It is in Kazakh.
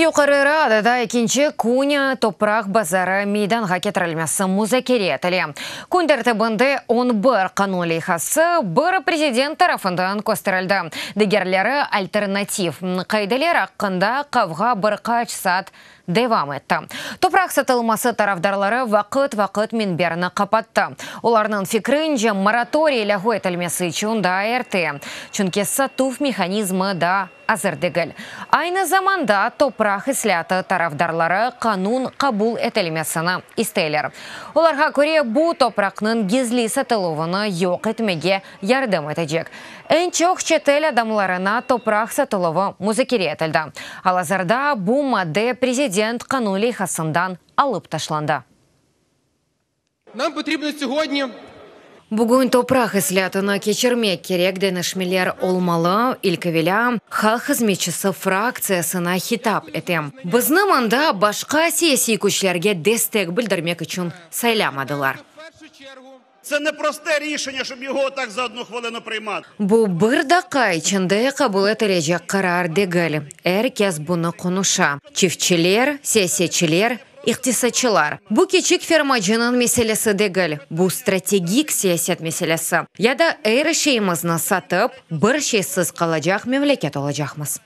Юқары Радада екінші күні топрақ базары мейданға кетірілмесі музакере етілі. Күндерді бұнды 11 қанун лейхасы бір президент тарафындан көстірілді. Дегерлері альтернатив қайдалер аққында қавға бір қач сат девам етті. Топрақ сатылмасы тарафдарлары вақыт менберіні қапатты. Оларның фикрінже мораторий ләғу етілмесі чунда әрті. Чүнке сатув механизмы да азырдегіл. Айны заманда топрақ исляты тарафдарлары қанун қабул етілмесіні істейлер. Оларға көре бұл топрақның гизли сатылуыны йоқ етмеге ярдым етежек. Ән чоқ четел адамларына топрақ сатылуы музакере етілді. Алазарда бұл мадде президент қанун лейхасындан алып ташланды. Нам потрібно сьогодні Бүгін топрақ ислятына кечірмек керек денішмелер олмалы, илкевеля, хал қызметшісі фракциясына хитап етем. Бізні манда башқа саяси күчлерге дестек білдірмек үшін сайламадылар. Це не просте рішення, щоб його так за одну хвилину приймати. Бұл бір дақай чынды қабыл етілежек қарар дегіл. Әркез бұны қонуша. Чифтчілер, саясетчілер, иқтисатчылар. Бұл кечік фермачының меселесі дегіл. Бұл стратегик саясет меселесі. Яда әрі шейімізні сатып, бір шейсіз қалажақ мемлекет олажақмыз.